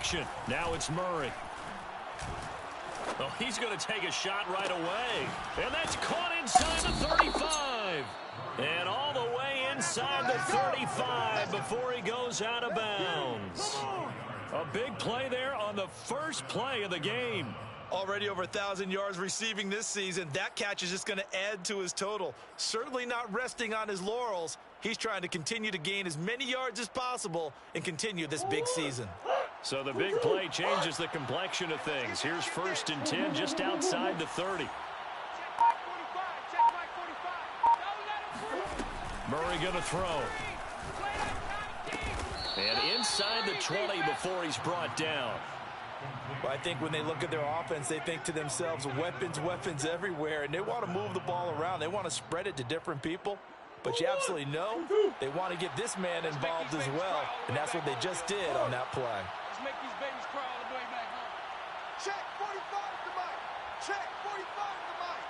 action. Now it's Murray. Oh, he's going to take a shot right away. And that's caught inside the 35. And all the way inside the 35 before he goes out of bounds. A big play there on the first play of the game. Already over 1,000 yards receiving this season. That catch is just going to add to his total. Certainly not resting on his laurels. He's trying to continue to gain as many yards as possible and continue this big season. So the big play changes the complexion of things. Here's 1st and 10 just outside the 30. Murray going to throw. And inside the 20 before he's brought down. Well, I think when they look at their offense, they think to themselves, weapons, weapons everywhere, and they want to move the ball around. They want to spread it to different people. But you absolutely know they want to get this man involved as well, and that's what they just did on that play. Let's make these babies cry all the way back home. Check 45 to Mike. Check 45 to Mike.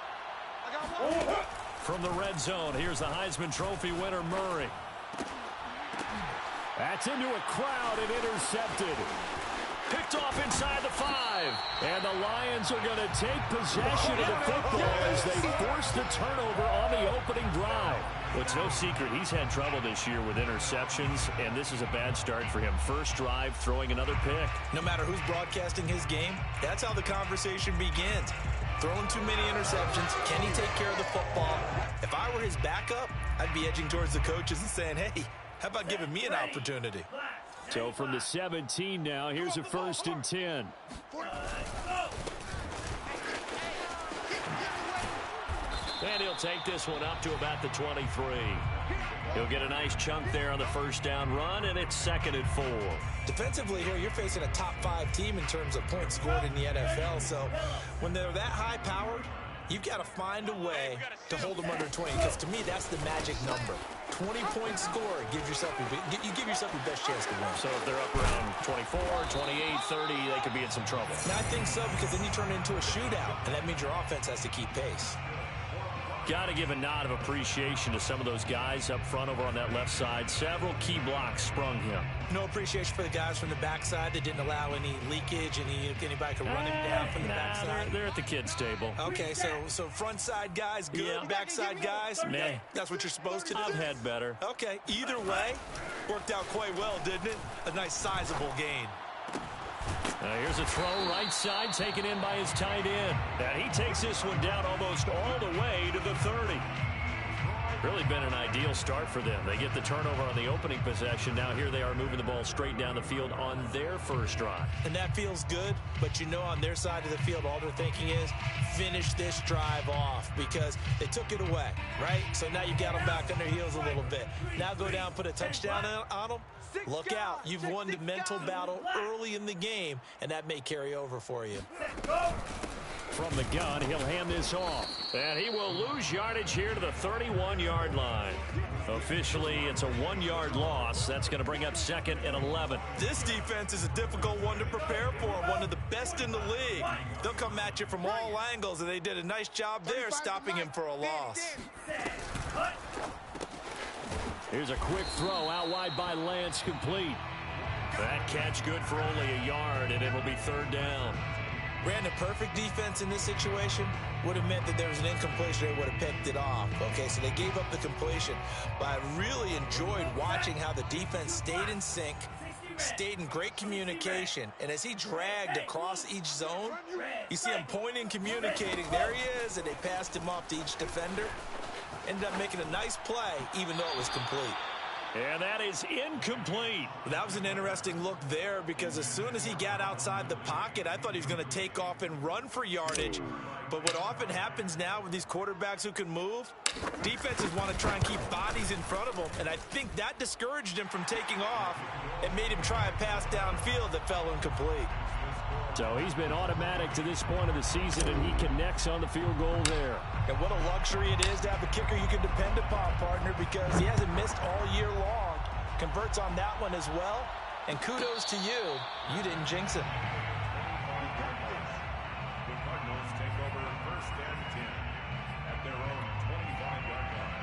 I got one. From the red zone, here's the Heisman Trophy winner, Murray. That's into a crowd and intercepted. Picked off inside the 5. And the Lions are going to take possession of the football as they force the turnover on the opening drive. Well, it's no secret he's had trouble this year with interceptions, and this is a bad start for him. First drive, throwing another pick. No matter who's broadcasting his game, that's how the conversation begins. Throwing too many interceptions. Can he take care of the football? If I were his backup, I'd be edging towards the coaches and saying, hey, how about giving me an opportunity? So from the 17 now, here's a 1st and 10. And he'll take this one up to about the 23. He'll get a nice chunk there on the first down run, and it's 2nd and 4. Defensively here, you're facing a top 5 team in terms of points scored in the NFL. So when they're that high-powered, you've got to find a way to hold them under 20, because to me, that's the magic number. 20-point score, you give yourself your best chance to win. So if they're up around 24, 28, 30, they could be in some trouble. And I think so, because then you turn it into a shootout, and that means your offense has to keep pace. Got to give a nod of appreciation to some of those guys up front over on that left side. Several key blocks sprung him. No appreciation for the guys from the backside that didn't allow any leakage, anybody could run him down from the backside. They're at the kids' table. Okay, so front side guys good, Yeah. backside guys, Meh. that's what you're supposed to do? I've had better. Okay, either way, worked out quite well, didn't it? A nice sizable gain. Here's a throw right side taken in by his tight end. And he takes this one down almost all the way to the 30. Really been an ideal start for them. They get the turnover on the opening possession. Now here they are moving the ball straight down the field on their first drive. And that feels good, but you know on their side of the field, all they're thinking is finish this drive off because they took it away, right? So now you got them back on their heels a little bit. Now go down, put a touchdown on them. Look out. You've won the mental battle early in the game, and that may carry over for you. From the gun, he'll hand this off. And he will lose yardage here to the 31-yard line. Officially, it's a 1-yard loss. That's going to bring up 2nd and 11. This defense is a difficult one to prepare for, one of the best in the league. They'll come at you from all angles, and they did a nice job there stopping him for a loss. Here's a quick throw out wide by Lance, complete. That catch good for only a yard, and it'll be 3rd down. Brandon, perfect defense in this situation would have meant that there was an incompletion. They would have picked it off. Okay, so they gave up the completion. But I really enjoyed watching how the defense stayed in sync, stayed in great communication. And as he dragged across each zone, you see him pointing, communicating. There he is, and they passed him off to each defender. Ended up making a nice play, even though it was complete. And that is incomplete. That was an interesting look there because as soon as he got outside the pocket, I thought he was going to take off and run for yardage. But what often happens now with these quarterbacks who can move, defenses want to try and keep bodies in front of them. And I think that discouraged him from taking off and made him try a pass downfield that fell incomplete. So he's been automatic to this point of the season, and he connects on the field goal there. And what a luxury it is to have a kicker you can depend upon, partner, because he hasn't missed all year long. Converts on that one as well. And kudos to you. You didn't jinx it. The Cardinals take over 1st and 10 at their own 25-yard line.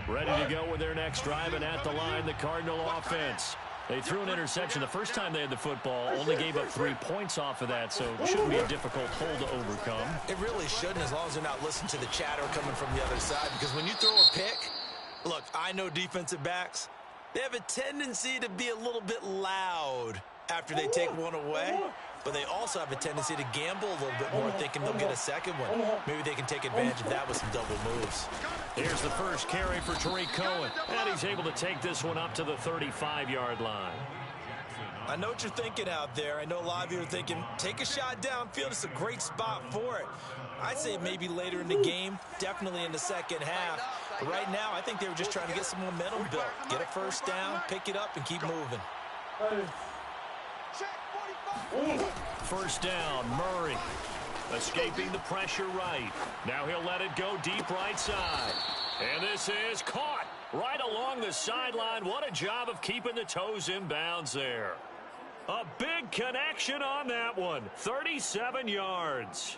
Ready to go with their next drive, and at the line, the Cardinal offense. They threw an interception the first time they had the football, only gave up 3 points off of that, so it shouldn't be a difficult hole to overcome. It really shouldn't, as long as they're not listening to the chatter coming from the other side, because when you throw a pick, look, I know defensive backs, they have a tendency to be a little bit loud after they take one away, but they also have a tendency to gamble a little bit more, thinking they'll get a second one. Maybe they can take advantage of that with some double moves. Here's the first carry for Tariq Cohen, and he's able to take this one up to the 35-yard line. I know what you're thinking out there. I know a lot of you are thinking, take a shot downfield. It's a great spot for it. I'd say maybe later in the game, definitely in the second half. But right now, I think they were just trying to get some momentum built. Get a first down, pick it up, and keep moving. First down, Murray. Escaping the pressure right. Now he'll let it go deep right side. And this is caught right along the sideline. What a job of keeping the toes in bounds there. A big connection on that one. 37 yards.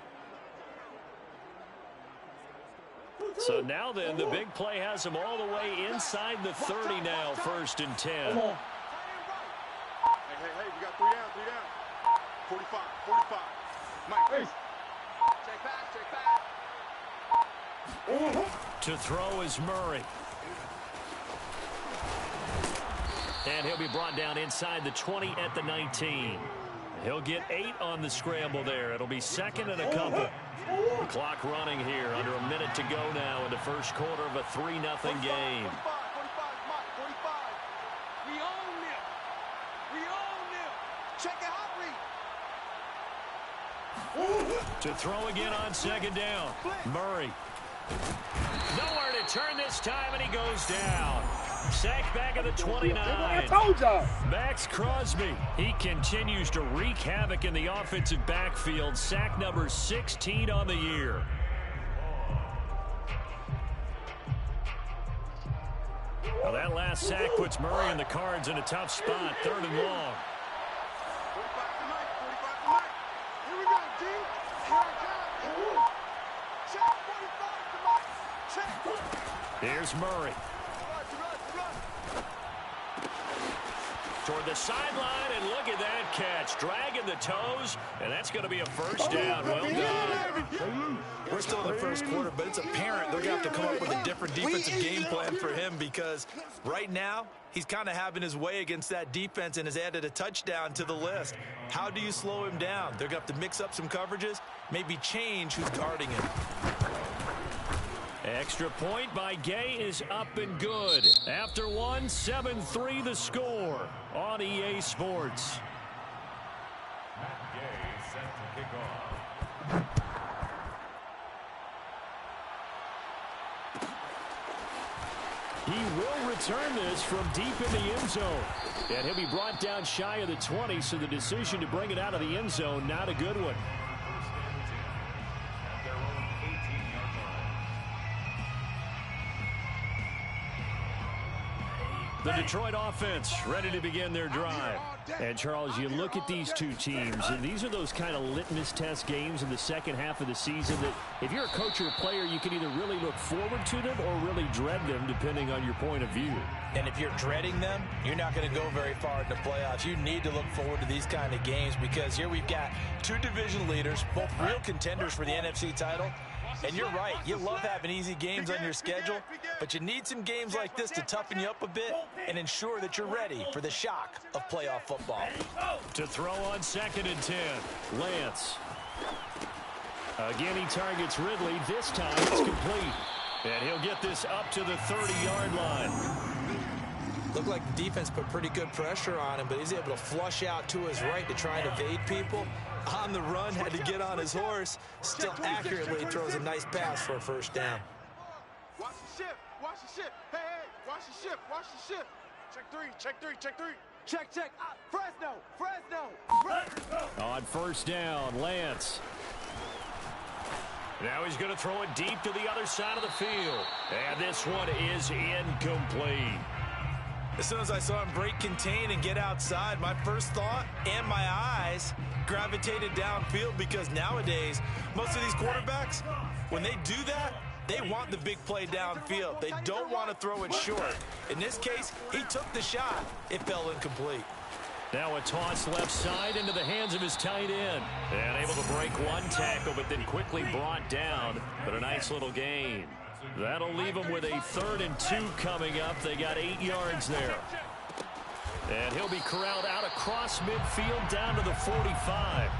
So now then, the big play has him all the way inside the 30 now, 1st and 10. Hey, we got 3 down, 45, 45. Mike, please. Check back. To throw is Murray. And he'll be brought down inside the 20 at the 19. He'll get 8 on the scramble there. It'll be 2nd and a couple. The clock running here, under a minute to go now in the first quarter of a 3-0 game. 45, we own them. We own them. Check it out, read. To throw again on 2nd down. Murray. Nowhere to turn this time, and he goes down. Sacked back at the 29. I told y'all. Max Crosby. He continues to wreak havoc in the offensive backfield. Sack number 16 on the year. Well, that last sack puts Murray and the Cards in a tough spot. 3rd and long. 45 to Mike. Here we go, D. Check 45 to Mike. Check. Here's Murray. Toward the sideline, and look at that catch. Dragging the toes, and that's going to be a first down. Well done. We're still in the first quarter, but it's apparent they're going to have to come up with a different defensive game plan for him, because right now he's kind of having his way against that defense and has added a touchdown to the list. How do you slow him down? They're going to have to mix up some coverages, maybe change who's guarding him. Extra point by Gay is up and good. After one, 7-3 the score on EA Sports. Matt Gay set to kick off. He will return this from deep in the end zone. And he'll be brought down shy of the 20, so the decision to bring it out of the end zone, not a good one. The Detroit offense ready to begin their drive. And, Charles, you look at these two teams, and these are those kind of litmus test games in the second half of the season that if you're a coach or a player, you can either really look forward to them or really dread them, depending on your point of view. And if you're dreading them, you're not going to go very far in the playoffs. You need to look forward to these kind of games, because here we've got 2 division leaders, both real contenders for the NFC title. And you're right, you love having easy games on your schedule, but you need some games like this to toughen you up a bit and ensure that you're ready for the shock of playoff football. To throw on 2nd and 10, Lance. Again, he targets Ridley. This time it's complete. And he'll get this up to the 30-yard line. Looked like the defense put pretty good pressure on him, but he's able to flush out to his right to try and evade people. On the run, had to get on his horse. Still accurately throws a nice pass for a first down. Watch the ship. Watch the ship. Hey, watch the ship. Watch the ship. Check 3. Check 3. Check 3. Check. Fresno. On first down, Lance. Now he's going to throw it deep to the other side of the field. And this one is incomplete. As soon as I saw him break contain and get outside, my first thought and my eyes gravitated downfield, because nowadays, most of these quarterbacks, when they do that, They want the big play downfield. They don't want to throw it short. In this case, he took the shot. It fell incomplete. Now a toss left side into the hands of his tight end. And able to break one tackle, but then quickly brought down. But a nice little gain. That'll leave them with a 3rd and 2 coming up. They got 8 yards there. And he'll be corralled out across midfield down to the 45.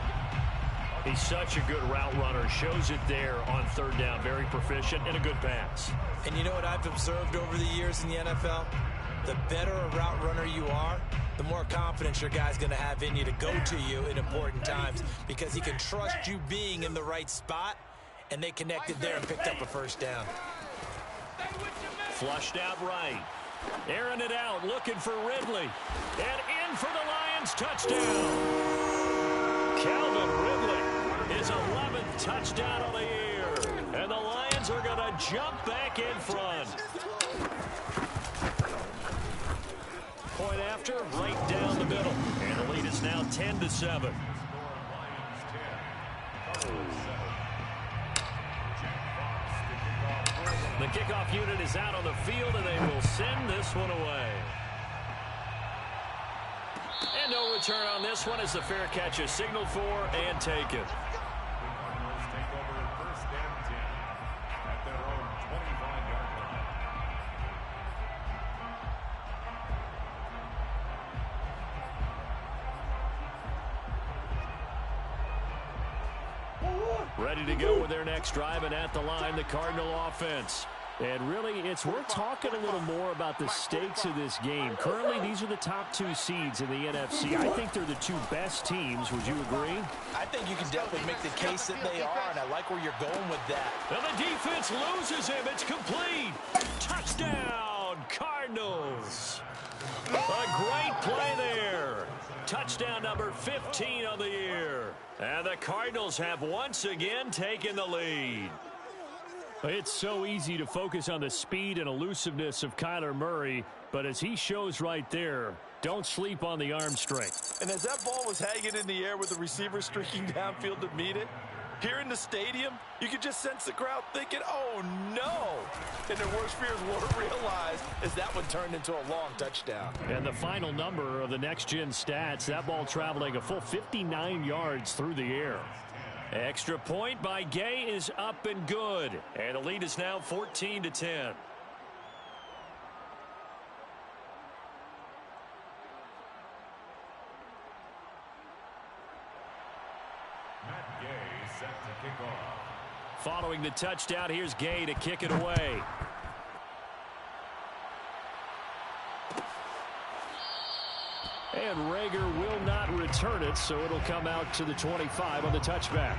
He's such a good route runner. Shows it there on 3rd down. Very proficient and a good pass. And you know what I've observed over the years in the NFL? The better a route runner you are, the more confidence your guy's going to have in you to go to you in important times because he can trust you being in the right spot, and they connected there and picked up a 1st down. Flushed out right. Airing it out, looking for Ridley. And in for the Lions touchdown. Calvin Ridley, his 11th touchdown of the year. And the Lions are going to jump back in front. Point after, right down the middle. And the lead is now 10-7. The kickoff unit is out on the field, and they will send this one away. And no return on this one as the fair catch is signaled for and taken. Cardinals take over 1st and 10 at their own 25-yard line. Ready to go with their next drive, and at the line, the Cardinal offense. And really, it's worth talking a little more about the stakes of this game. Currently, these are the top 2 seeds in the NFC. I think they're the 2 best teams. Would you agree? I think you can definitely make the case that they are, and I like where you're going with that. And the defense loses him. It's complete. Touchdown, Cardinals. A great play there. Touchdown number 15 of the year. And the Cardinals have once again taken the lead. It's so easy to focus on the speed and elusiveness of Kyler Murray, but as he shows right there, don't sleep on the arm strength. And as that ball was hanging in the air with the receiver streaking downfield to meet it, here in the stadium, you could just sense the crowd thinking, oh no! And their worst fears were realized as that one turned into a long touchdown. And the final number of the next-gen stats, that ball traveling a full 59 yards through the air. Extra point by Gay is up and good. And the lead is now 14-10. Matt Gay set to kick off. Following the touchdown, here's Gay to kick it away. And Rager will not return it, so it'll come out to the 25 on the touchback.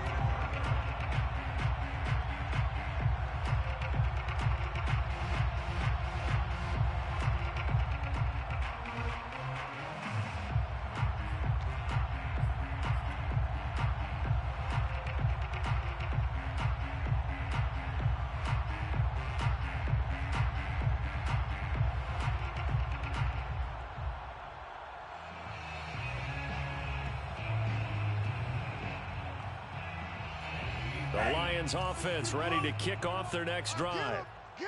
The Lions offense ready to kick off their next drive.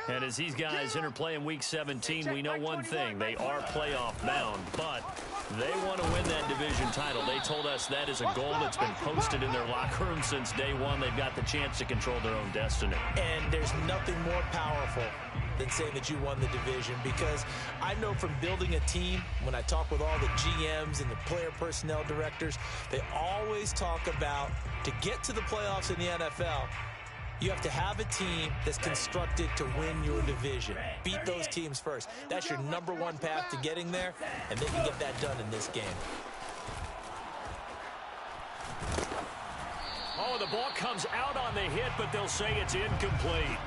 And as these guys interplay in Week 17, we know one thing. They are playoff bound, but they want to win that division title. They told us that is a goal that's been posted in their locker room since day one. They've got the chance to control their own destiny. And there's nothing more powerful than saying that you won the division, because I know from building a team, when I talk with all the GMs and the player personnel directors, they always talk about, to get to the playoffs in the NFL, you have to have a team that's constructed to win your division. Beat those teams first. That's your #1 path to getting there, and they can get that done in this game. Oh, the ball comes out on the hit, but they'll say it's incomplete.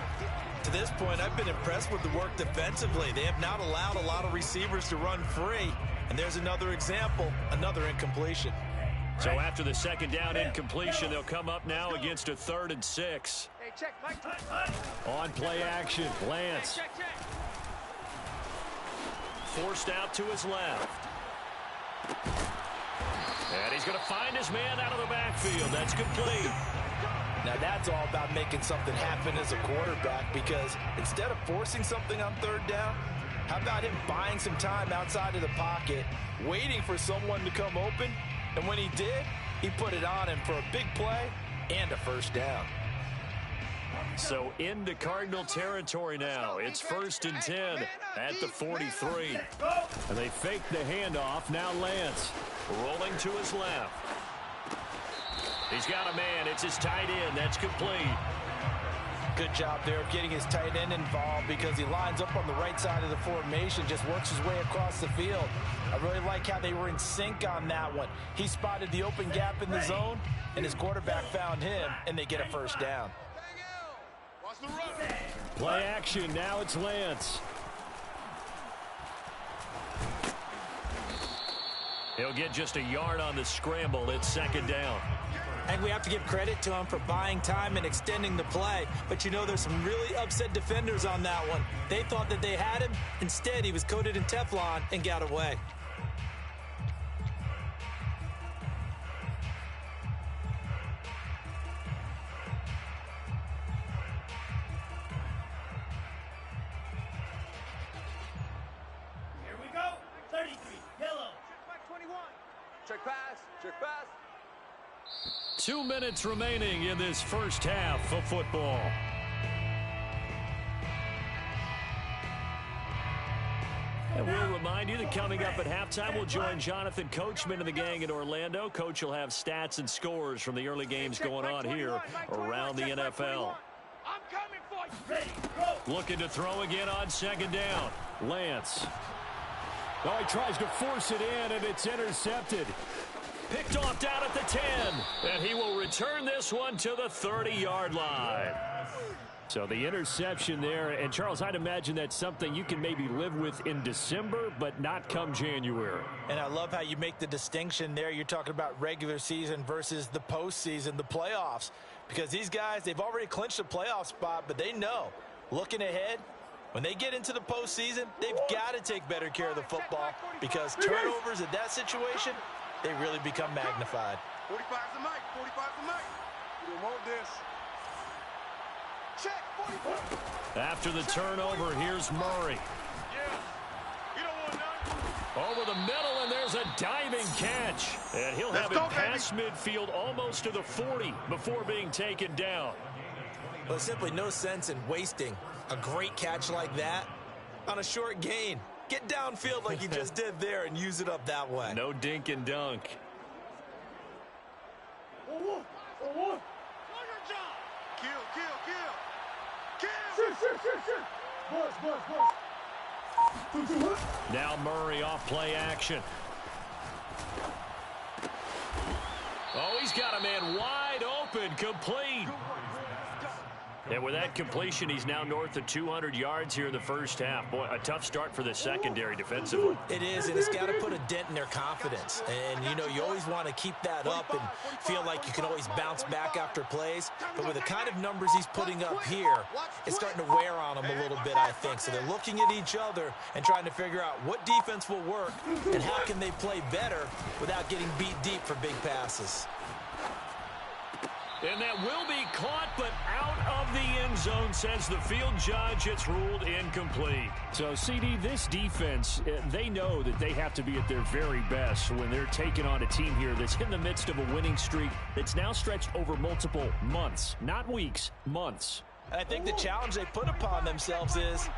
To this point, I've been impressed with the work defensively. They have not allowed a lot of receivers to run free. And there's another example, another incompletion. So after the second down incompletion, they'll come up now against a 3rd and 6. Hey, check, Mike. On play action, Lance. Forced out to his left. And he's going to find his man out of the backfield. That's complete. Now that's all about making something happen as a quarterback, because instead of forcing something on third down, how about him buying some time outside of the pocket, waiting for someone to come open, and when he did, he put it on him for a big play and a first down. So into Cardinal territory now. It's 1st and 10 at the 43. And they fake the handoff. Now Lance rolling to his left. He's got a man. It's his tight end. That's complete. Good job there of getting his tight end involved, because he lines up on the right side of the formation, just works his way across the field. I really like how they were in sync on that one. He spotted the open gap in the zone, and his quarterback found him, and they get a first down. Play action. Now it's Lance. He'll get just a yard on the scramble. It's 2nd down. I think we have to give credit to him for buying time and extending the play. But, you know, there's some really upset defenders on that one. They thought that they had him. Instead, he was coated in Teflon and got away. Here we go. 33, yellow. Check pass. Check pass. 2 minutes remaining in this first half of football. And we'll remind you that coming up at halftime, we'll join Jonathan Coachman and the gang in Orlando. Coach will have stats and scores from the early games going on here around the NFL. I'm coming for you. Ready, go. Looking to throw again on 2nd down. Lance. Oh, he tries to force it in, and it's intercepted. Picked off down at the 10. And he will return this one to the 30-yard line. So the interception there. And, Charles, I'd imagine that's something you can maybe live with in December, but not come January. And I love how you make the distinction there. You're talking about regular season versus the postseason, the playoffs. Because these guys, they've already clinched a playoff spot, but they know, looking ahead, when they get into the postseason, they've got to take better care of the football, because turnovers in that situation, they really become magnified. 45's the mic. 45's the mic. You don't want this. Check. 45. After the turnover, here's Murray. Yeah. You don't want none. Over the middle, and there's a diving catch. And he'll have it past midfield almost to the 40 before being taken down. Well, there's simply no sense in wasting a great catch like that on a short gain. Get downfield like you just did there and use it up that way. No dink and dunk. Now Murray off play action. Oh, he's got a man wide open, complete. And with that completion, he's now north of 200 yards here in the first half. Boy, a tough start for the secondary defensively. It is, and it's got to put a dent in their confidence. And, you know, you always want to keep that up and feel like you can always bounce back after plays. But with the kind of numbers he's putting up here, it's starting to wear on them a little bit, I think. So they're looking at each other and trying to figure out what defense will work and how can they play better without getting beat deep for big passes. And that will be caught, but out of the end zone, says the field judge. It's ruled incomplete. So, CD, this defense, they know that they have to be at their very best when they're taking on a team here that's in the midst of a winning streak that's now stretched over multiple months, not weeks, months. And I think the challenge they put upon themselves is,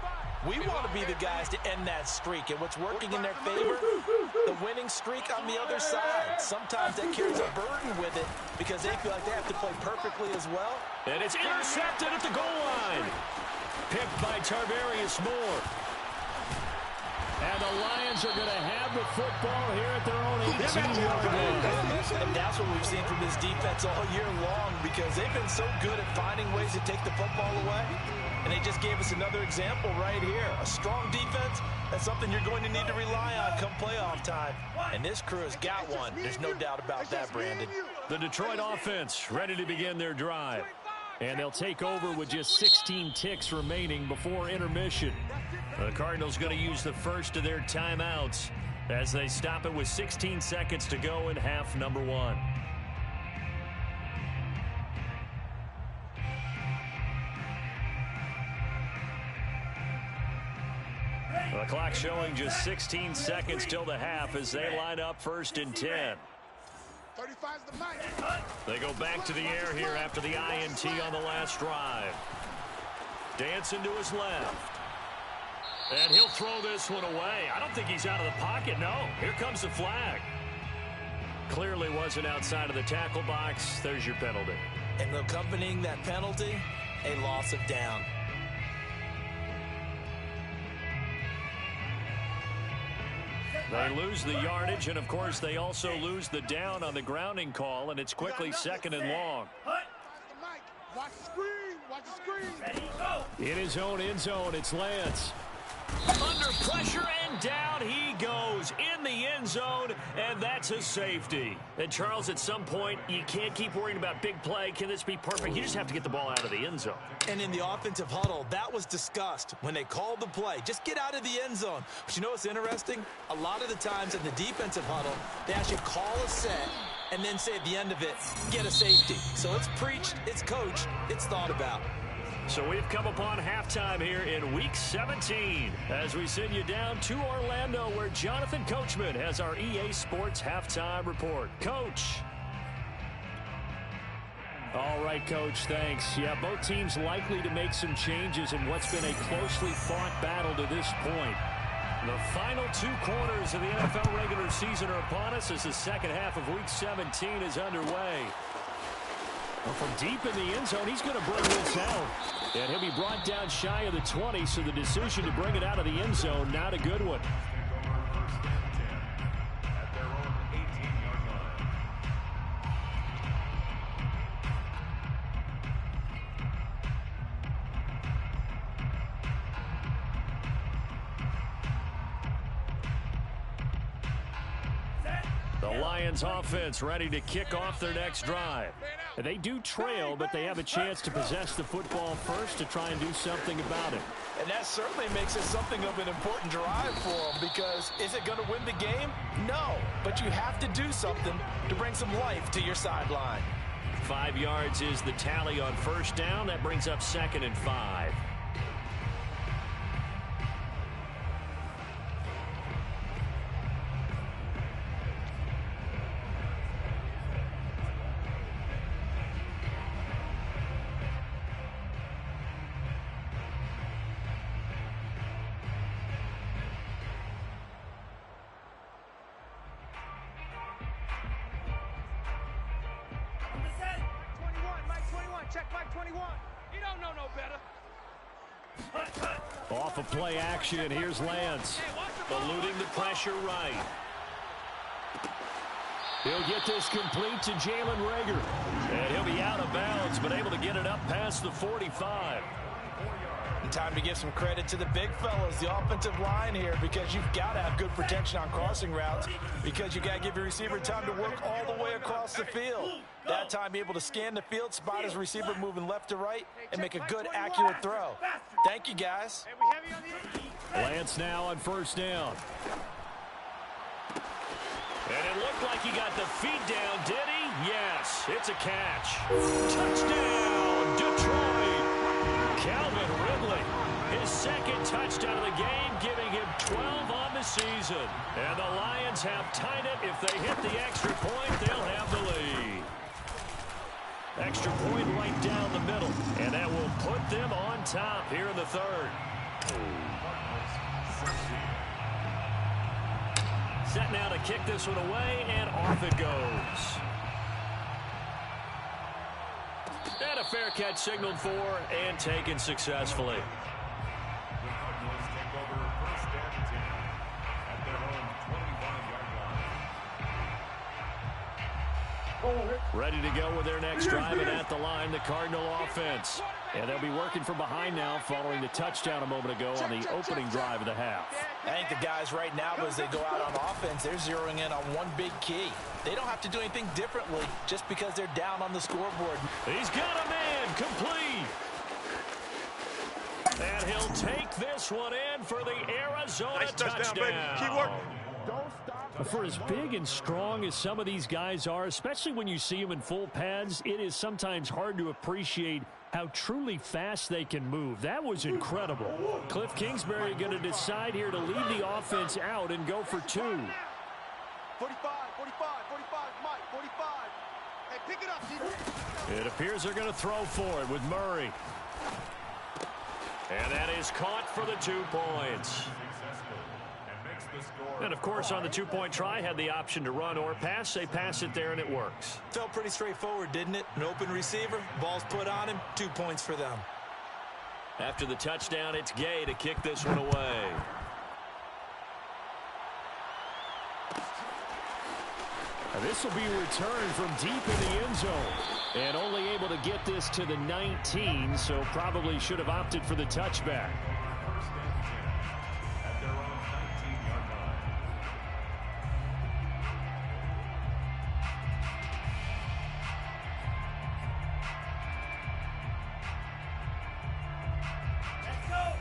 we want to be the guys to end that streak. And what's working in their favor, the winning streak on the other side. Sometimes that carries a burden with it because they feel like they have to play perfectly as well. And it's intercepted at the goal line. Picked by Tarvarius Moore. And the Lions are going to have the football here at their own 18-yard line. And that's what we've seen from this defense all year long, because they've been so good at finding ways to take the football away. And they just gave us another example right here. A strong defense, that's something you're going to need to rely on come playoff time. And this crew has got one. There's no doubt about that, Brandon. The Detroit offense ready to begin their drive. And they'll take over with just 16 ticks remaining before intermission. The Cardinals going to use the first of their timeouts as they stop it with 16 seconds to go in half number one. The clock showing just 16 seconds till the half as they line up 1st and 10. 35's the mic. They go back to the air here after the INT on the last drive. Dancing to his left. And he'll throw this one away. I don't think he's out of the pocket. No, here comes the flag. Clearly wasn't outside of the tackle box. There's your penalty. And accompanying that penalty, a loss of down. They lose the yardage, and, of course, they also lose the down on the grounding call, and it's quickly 2nd and long. Watch the screen. Watch the screen. Ready, go. In his own end zone, it's Lance. Under pressure, and down he goes in the end zone, and that's a safety. And, Charles, at some point, you can't keep worrying about big play. Can this be perfect? You just have to get the ball out of the end zone. And in the offensive huddle, that was discussed when they called the play. Just get out of the end zone. But you know what's interesting? A lot of the times in the defensive huddle, they actually call a set and then say at the end of it, get a safety. So it's preached, it's coached, it's thought about. So we've come upon halftime here in Week 17 as we send you down to Orlando where Jonathan Coachman has our EA Sports Halftime Report. Coach. All right, Coach, thanks. Yeah, both teams likely to make some changes in what's been a closely fought battle to this point. The final 2 quarters of the NFL regular season are upon us as the second half of Week 17 is underway. Well, from deep in the end zone, he's going to bring this out. And he'll be brought down shy of the 20, so the decision to bring it out of the end zone, not a good one. At their own 18-yard line. The Lions offense ready to kick off their next drive. They do trail, but they have a chance to possess the football first to try and do something about it. And that certainly makes it something of an important drive for them because is it going to win the game? No, but you have to do something to bring some life to your sideline. 5 yards is the tally on 1st down. That brings up 2nd and 5. Off of play action, here's Lance. Eluding the pressure right. He'll get this complete to Jalen Reagor. And he'll be out of bounds, but able to get it up past the 45. And time to give some credit to the big fellas, the offensive line here, because you've got to have good protection on crossing routes because you got to give your receiver time to work all the way across the field. That time, be able to scan the field, spot his receiver moving left to right, and make a good, accurate throw. Thank you, guys. Lance now on 1st down. And it looked like he got the feet down, did he? Yes, it's a catch. Touchdown, Detroit. Calvin Ridley, his 2nd touchdown of the game, giving him 12 on the season. And the Lions have tied it. If they hit the extra point, they'll have the lead. Extra point right down the middle, and that will put them on top here in the 3rd. Set now to kick this one away, and off it goes. And a fair catch signaled for and taken successfully. The Cardinals take over 1st and 10 at their own 25-yard line. Ready to go with their next drive, and at the line, the Cardinal offense. And they'll be working from behind now following the touchdown a moment ago on the opening drive of the half. I think the guys right now, as they go out on offense, they're zeroing in on one big key. They don't have to do anything differently just because they're down on the scoreboard. He's got a man complete. And he'll take this one in for the Arizona touchdown. Baby. Keep working. Don't stop. For as big and strong as some of these guys are, especially when you see them in full pads, it is sometimes hard to appreciate how truly fast they can move. That was incredible. Cliff Kingsbury going to decide here to leave the offense out and go for 2. 45, 45, 45, Mike, 45. Hey, pick it up, D. It appears they're going to throw for it with Murray. And that is caught for the 2 points. And, of course, on the 2-point try, had the option to run or pass. They pass it there, and it works. Felt pretty straightforward, didn't it? An open receiver, ball's put on him, 2 points for them. After the touchdown, it's Gay to kick this one away. This will be returned from deep in the end zone. And only able to get this to the 19, so probably should have opted for the touchback.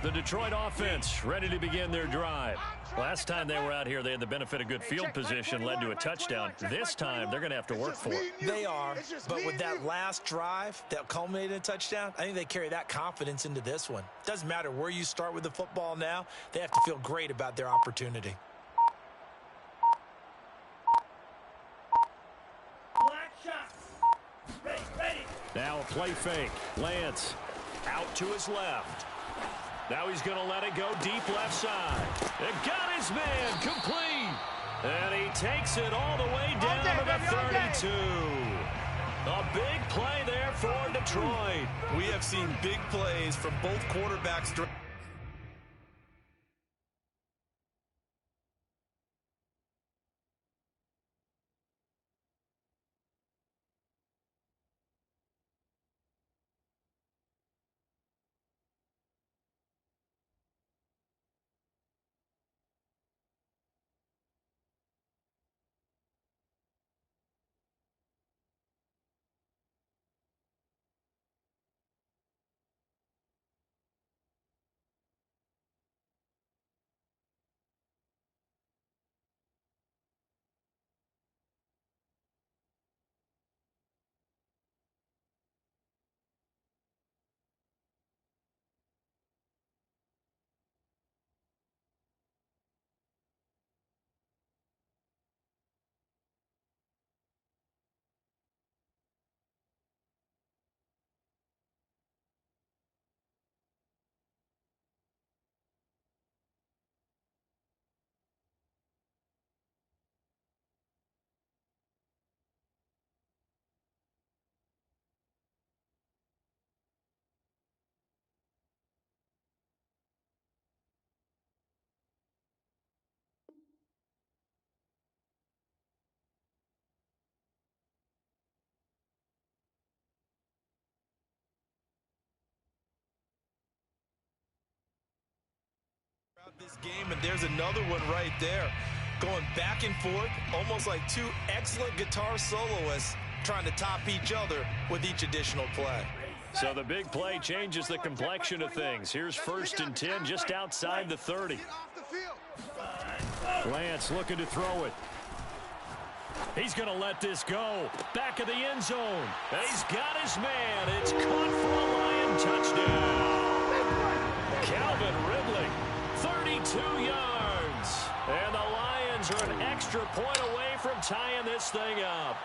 The Detroit offense ready to begin their drive. Last time they were out here, they had the benefit of good field position, led to a touchdown. This time, they're going to have to work for it. They are, but with that last drive that culminated in a touchdown, I think they carry that confidence into this one. Doesn't matter where you start with the football now, they have to feel great about their opportunity. Black shots. Ready. Now a play fake. Lance out to his left. Now he's going to let it go deep left side. It got his man complete. And he takes it all the way down to the 32. A big play there for Detroit. We have seen big plays from both quarterbacks. This game, and there's another one right there, going back and forth, almost like 2 excellent guitar soloists trying to top each other with each additional play. So the big play changes the complexion of things. Here's 1st and 10 just outside the 30. Lance looking to throw it. He's going to let this go. Back of the end zone. He's got his man. It's caught for a Lion touchdown. Calvin Ridley, 32 yards. And the Lions are an extra point away from tying this thing up.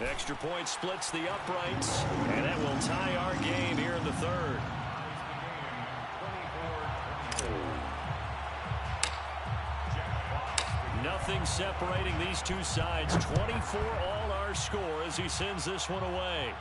Extra point splits the uprights, and that will tie our game here in the 3rd. Nothing separating these two sides. 24 all our score as he sends this one away.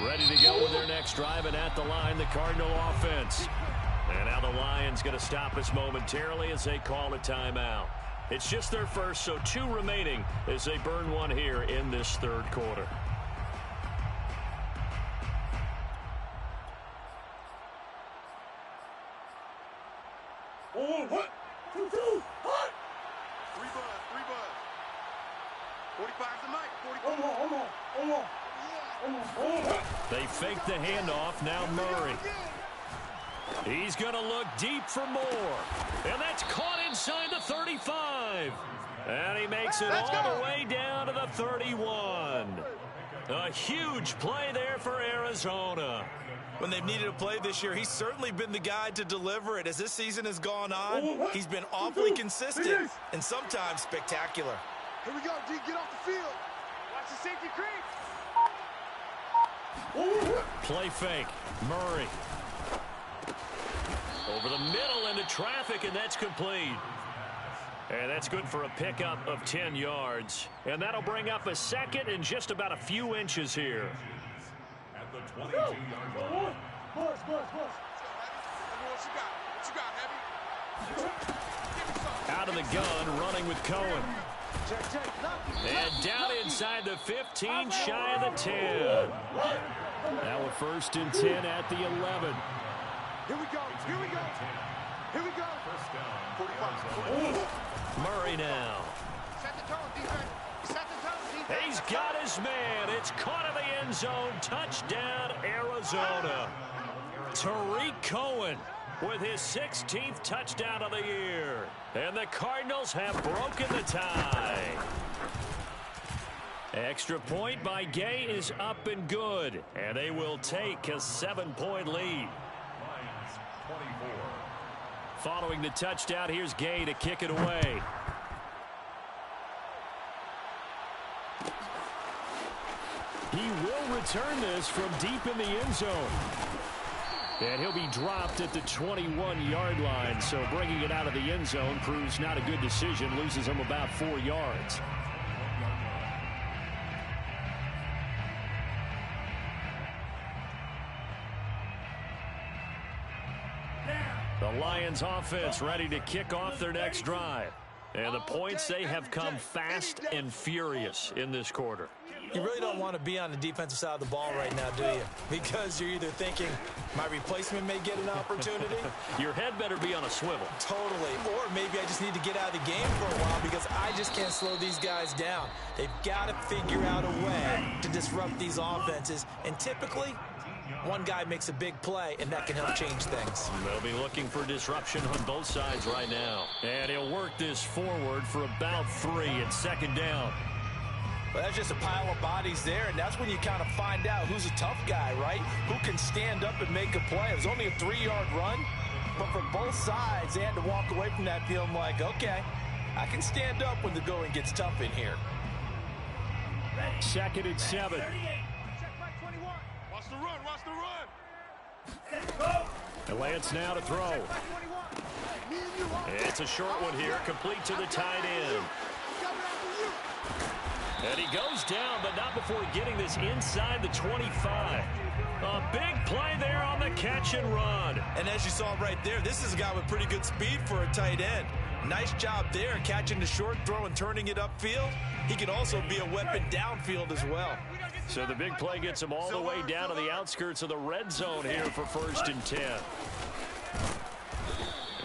Ready to go with their next drive, and at the line, the Cardinal offense. And now the Lions going to stop us momentarily as they call a timeout. It's just their first, so 2 remaining as they burn one here in this 3rd quarter. Three buzz. 45's the mic. 45. They fake the handoff. Now Murray. He's going to look deep for more. And that's caught inside the 35. And he makes it all the way down to the 31. A huge play there for Arizona. When they've needed a play this year, he's certainly been the guy to deliver it. As this season has gone on, he's been awfully consistent and sometimes spectacular. Here we go, D. Get off the field. Watch the safety creep. Play fake. Murray. Over the middle into traffic, and that's complete. And that's good for a pickup of 10 yards. And that'll bring up a second and just about a few inches here. At the 22-yard line. What you got, Heavy? Out of the gun, running with Cohen. And down inside the 15, shy of the 10. Now a 1st and 10 at the 11. Here we go. First down. 45. Murray now. Set the tone, defense. Set the tone, defense. He's got his man. It's caught in the end zone. Touchdown, Arizona. Tariq Cohen with his 16th touchdown of the year. And the Cardinals have broken the tie. Extra point by Gay is up and good. And they will take a 7-point lead. Lions 24. Following the touchdown, here's Gay to kick it away. He will return this from deep in the end zone. And he'll be dropped at the 21-yard line. So bringing it out of the end zone proves not a good decision. Loses him about 4 yards. The Lions offense ready to kick off their next drive. And the points, they have come fast and furious in this quarter. You really don't want to be on the defensive side of the ball right now, do you? Because you're either thinking, my replacement may get an opportunity. Your head better be on a swivel. Totally. Or maybe I just need to get out of the game for a while because I just can't slow these guys down. They've got to figure out a way to disrupt these offenses. And typically, one guy makes a big play, and that can help change things. They'll be looking for disruption on both sides right now. And he'll work this forward for about 3 at 2nd down. Well, that's just a pile of bodies there, and that's when you kind of find out who's a tough guy, right? Who can stand up and make a play. It was only a 3-yard run, but for both sides, they had to walk away from that feeling like, okay, I can stand up when the going gets tough in here. 2nd and 7. Watch the run. And Lance now to throw. It's a short one here, complete to the tight end. And he goes down, but not before getting this inside the 25. A big play there on the catch and run. And as you saw right there, this is a guy with pretty good speed for a tight end. Nice job there, catching the short throw and turning it upfield. He can also be a weapon downfield as well. So the big play gets him all the way down to the outskirts of the red zone here for 1st and 10.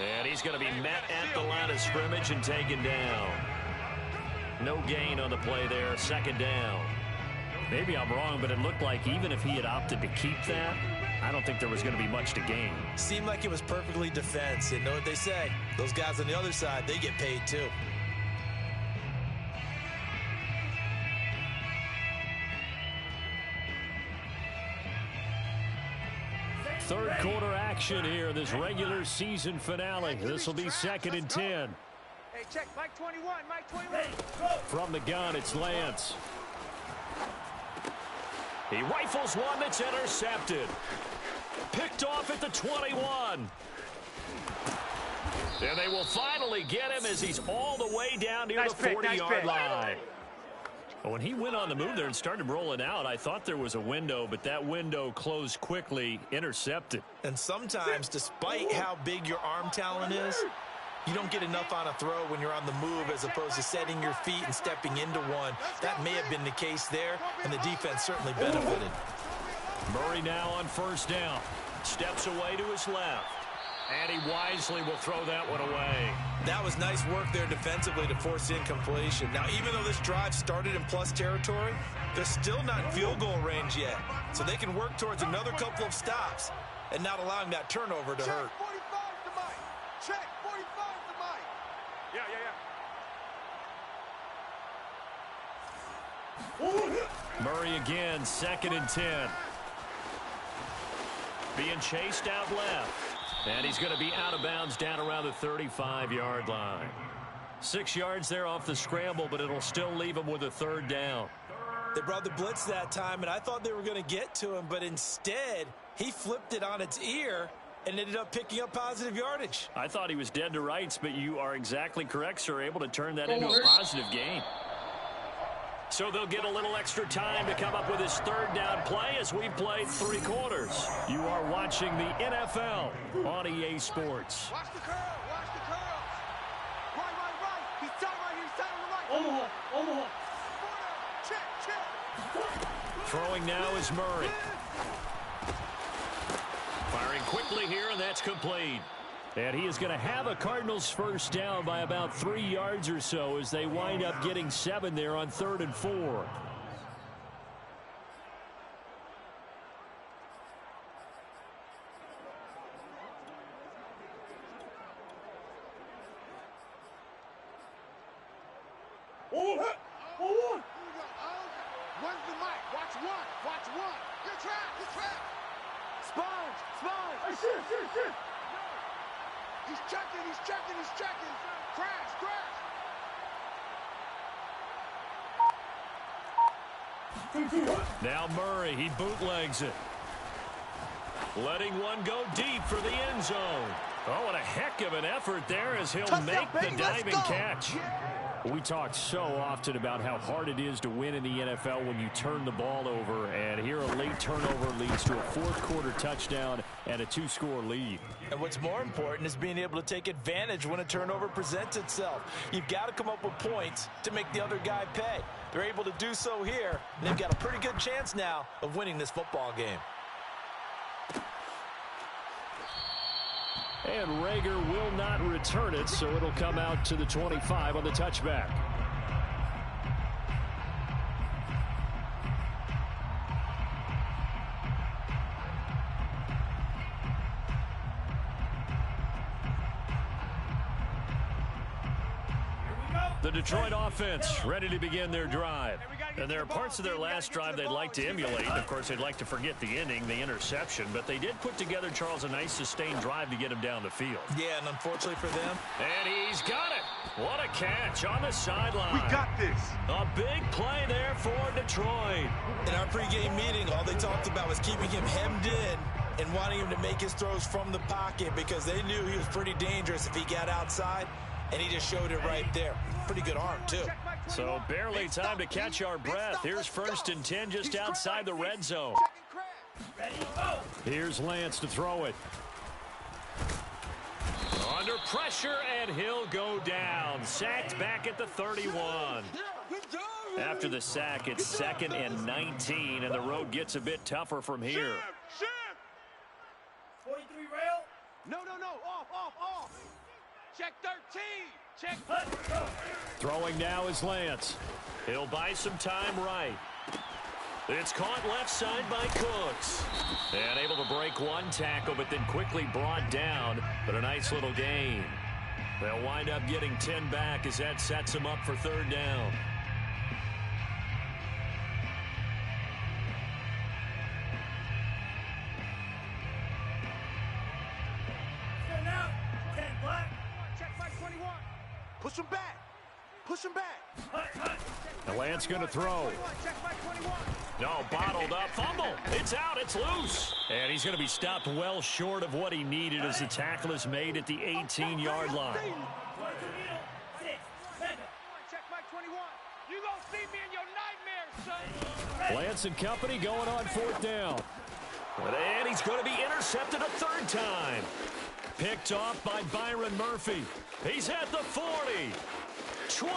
And he's going to be met at the line of scrimmage and taken down. No gain on the play there, 2nd down. Maybe I'm wrong, but it looked like even if he had opted to keep that, I don't think there was going to be much to gain. Seemed like it was perfectly defense. You know what they say? Those guys on the other side, they get paid too. Third quarter action here, this regular season finale. This will be 2nd and 10. Hey, check, Mike 21, Mike 21. From the gun, it's Lance. He rifles one that's intercepted. Picked off at the 21. And they will finally get him as he's all the way down near the 40-yard line. When he went on the move there and started rolling out, I thought there was a window, but that window closed quickly, intercepted. And sometimes, despite how big your arm talent is, you don't get enough on a throw when you're on the move as opposed to setting your feet and stepping into one. That may have been the case there, and the defense certainly benefited. Murray now on 1st down. Steps away to his left. And he wisely will throw that one away. That was nice work there defensively to force the incompletion. Now, even though this drive started in plus territory, they're still not in field goal range yet. So they can work towards another couple of stops and not allowing that turnover to hurt. Check 45 to Mike. Check 45 to Mike. Murray again, 2nd and 10. Being chased out left. And he's going to be out of bounds down around the 35-yard line. 6 yards there off the scramble, but it'll still leave him with a 3rd down. They brought the blitz that time, and I thought they were going to get to him, but instead he flipped it on its ear and ended up picking up positive yardage. I thought he was dead to rights, but you are exactly correct, sir, able to turn that into a positive gain. So they'll get a little extra time to come up with his 3rd down play as we've played 3 quarters. You are watching the NFL on EA Sports. Watch the curl. Watch the curls. Right. He's tight right here. He's tight on the right. Omaha. Check. Throwing now is Murray. Firing quickly here, and that's complete. And he is going to have a Cardinals 1st down by about 3 yards or so as they wind up getting 7 there on 3rd and 4. Where's the mic? Watch one. Good trap. Sponge. Shit. He's checking. Crash. Now Murray, he bootlegs it. Letting one go deep for the end zone. Oh, what a heck of an effort there as he'll make the diving catch. We talk so often about how hard it is to win in the NFL when you turn the ball over, and here a late turnover leads to a 4th quarter touchdown and a 2-score lead. And what's more important is being able to take advantage when a turnover presents itself. You've got to come up with points to make the other guy pay. They're able to do so here, and they've got a pretty good chance now of winning this football game. And Rager will not return it, so it'll come out to the 25 on the touchback. The Detroit offense ready to begin their drive. And there are parts of their last drive they'd like to emulate. And of course, they'd like to forget the ending, the interception. But they did put together, Charles, a nice sustained drive to get him down the field. Yeah, and unfortunately for them. And he's got it. What a catch on the sideline. We got this. A big play there for Detroit. In our pregame meeting, all they talked about was keeping him hemmed in and wanting him to make his throws from the pocket because they knew he was pretty dangerous if he got outside. And he just showed it right there. Pretty good arm, too. So barely time to catch our breath. Here's 1st and 10 just outside the red zone. Here's Lance to throw it. Under pressure, and he'll go down. Sacked back at the 31. After the sack, it's 2nd and 19, and the road gets a bit tougher from here. 43 rail. No. Off. Check 13. Check. Throwing now is Lance. He'll buy some time right. It's caught left side by Cooks. And able to break one tackle, but then quickly brought down. But a nice little gain. They'll wind up getting 10 back as that sets them up for 3rd down. Push him back. The Lance going to throw. No, bottled up. Fumble. It's out. It's loose. And he's going to be stopped well short of what he needed as the tackle is made at the 18-yard line. You gonna see me in your nightmares, son. Lance and company going on 4th down. And he's going to be intercepted a 3rd time. Picked off by Byron Murphy. He's at the 40. 20.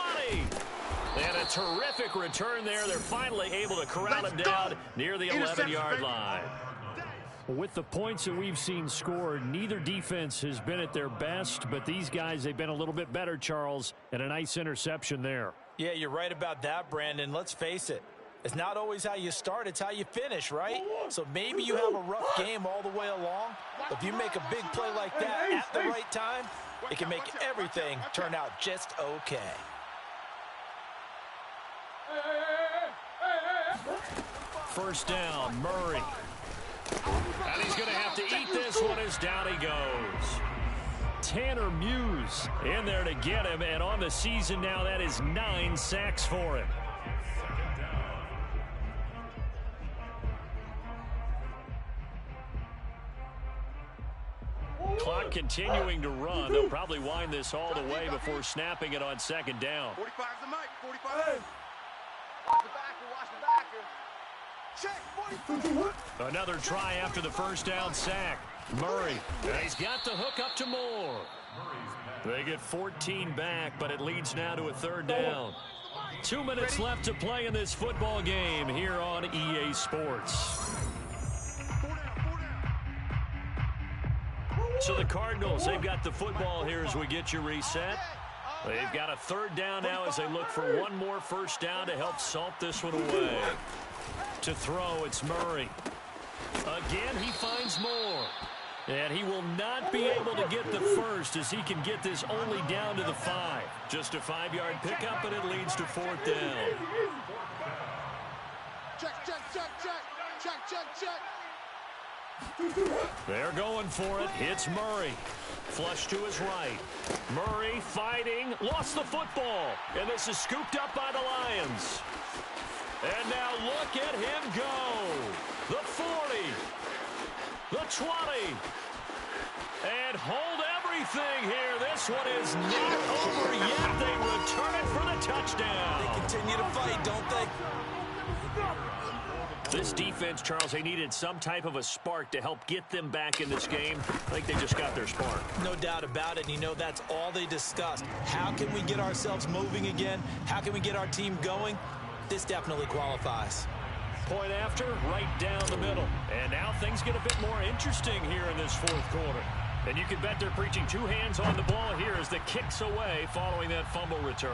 And a terrific return there. They're finally able to corral him down near the 11-yard line. With the points that we've seen scored, neither defense has been at their best, but these guys, they've been a little bit better, Charles, and a nice interception there. Yeah, you're right about that, Brandon. Let's face it. It's not always how you start, it's how you finish, right? So maybe you have a rough game all the way along, but if you make a big play like that at the right time, it can make everything turn out just okay. First down, Murray. And he's going to have to eat this one as down he goes. Tanner Muse in there to get him, and on the season now, that is 9 sacks for him. Clock continuing to run. They'll probably wind this all the way before snapping it on second down. 45's the mic. 45. Watch the backer. Watch the backer. Check. 45. Another try after the first down sack. Murray. And he's got the hook up to Moore. They get 14 back, but it leads now to a third down. 2 minutes left to play in this football game here on EA Sports. So the Cardinals, they've got the football here as we get you reset. They've got a third down now as they look for one more first down to help salt this one away. To throw, it's Murray. Again, he finds Moore. And he will not be able to get the first as he can get this only down to the 5. Just a 5-yard pickup, and it leads to fourth down. Check, check, check, check. Check, check, check. They're going for it. It's Murray. Flush to his right. Murray fighting. Lost the football. And this is scooped up by the Lions. And now look at him go. The 40. The 20. And hold everything here. This one is not over yet. They return it for the touchdown. They continue to fight, don't they? This defense, Charles, they needed some type of a spark to help get them back in this game. I think they just got their spark. No doubt about it. You know, that's all they discussed. How can we get ourselves moving again? How can we get our team going? This definitely qualifies. Point after, right down the middle. And now things get a bit more interesting here in this fourth quarter. And you can bet they're preaching 2 hands on the ball here as the kick's away following that fumble return.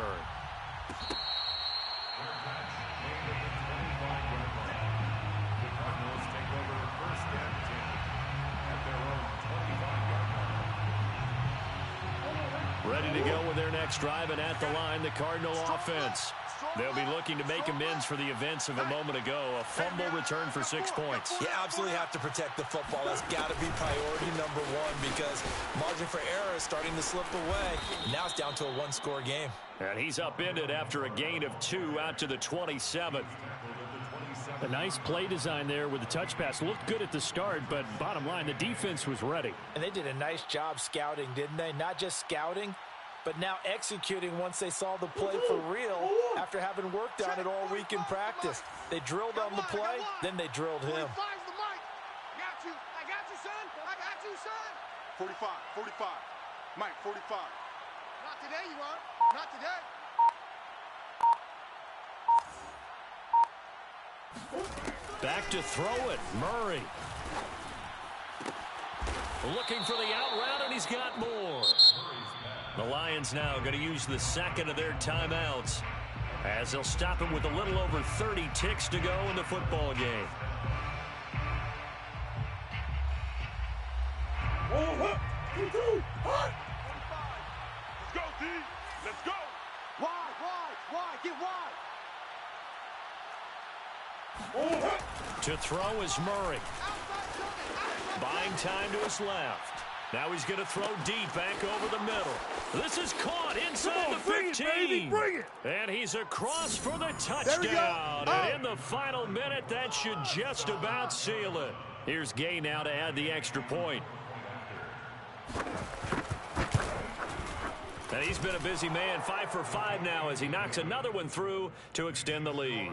Ready to go with their next drive, and at the line, the Cardinal offense. They'll be looking to make amends for the events of a moment ago. A fumble return for 6 points. You absolutely have to protect the football. That's got to be priority number 1 because margin for error is starting to slip away. Now it's down to a 1-score game. And he's upended after a gain of 2 out to the 27th. A nice play design there with the touch pass. Looked good at the start, but bottom line, the defense was ready. And they did a nice job scouting, didn't they? Not just scouting, but now executing once they saw the play for real after having worked on it all week in practice. They drilled on the play, then they drilled him. 45's the mic. I got you, son. I got you, son. 45, 45. Mike, 45. Not today, you are. Not today. Back to throw it. Murray. Looking for the out route, and he's got more. The Lions now going to use the second of their timeouts as they'll stop it with a little over 30 ticks to go in the football game. Let's go, D. Let's go. Wide. Get wide. To throw is Murray. Buying time to his left. Now he's going to throw deep back over the middle. This is caught inside the 15. Bring it. And he's across for the touchdown. And in the final minute, that should just about seal it. Here's Gay now to add the extra point. And he's been a busy man, 5 for 5 now as he knocks another one through to extend the lead.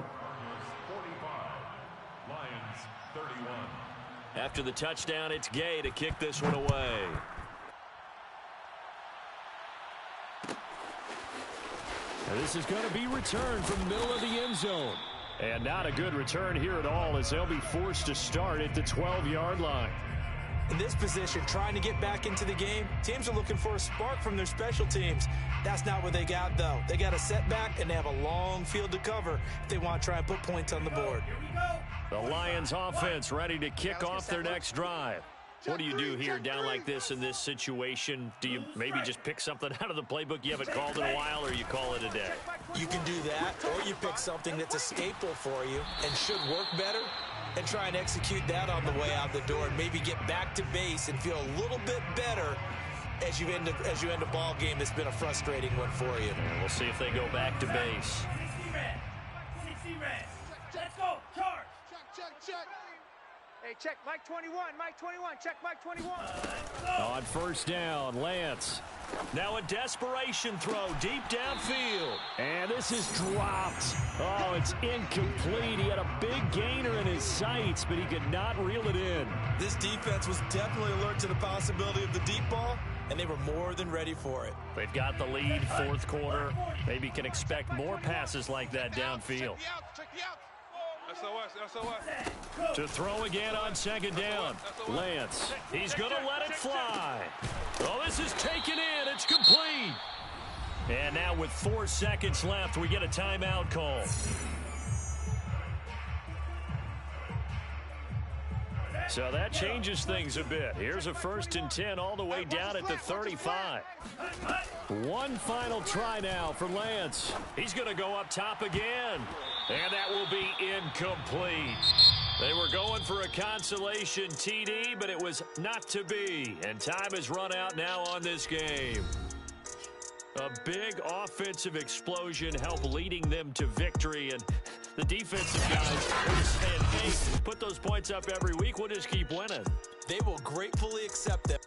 45, Lions 31. After the touchdown, it's Gay to kick this one away. And this is going to be returned from the middle of the end zone. And not a good return here at all as they'll be forced to start at the 12-yard line. In this position, trying to get back into the game, teams are looking for a spark from their special teams. That's not what they got, though. They got a setback, and they have a long field to cover if they want to try and put points on the board. The Lions offense ready to kick off their next drive. What do you do here down like this in this situation? Do you maybe just pick something out of the playbook you haven't called in a while, or you call it a day? You can do that, or you pick something that's a staple for you and should work better and try and execute that on the way out the door and maybe get back to base and feel a little bit better as you end a ball game that's been a frustrating one for you. And we'll see if they go back to base. 60 red. Let's go. Charge. Check. Hey, check Mike 21. Mike 21. Check Mike 21. On first down, Lance. Now a desperation throw deep downfield. And this is dropped. Oh, it's incomplete. He had a big gainer in his sights, but he could not reel it in. This defense was definitely alert to the possibility of the deep ball, and they were more than ready for it. They've got the lead, fourth quarter. Maybe can expect more passes like that downfield. Check the out. SOS. To throw again on second down. Lance, he's going to let it fly. Oh, this is taken in. It's complete. And now with 4 seconds left, we get a timeout call. So that changes things a bit. Here's a 1st and 10 all the way down at the 35. One final try now for Lance. He's going to go up top again. And that will be incomplete. They were going for a consolation TD, but it was not to be. And time has run out now on this game. A big offensive explosion helped leading them to victory. And the defensive guys are just saying, hey, put those points up every week. We'll just keep winning. They will gratefully accept that.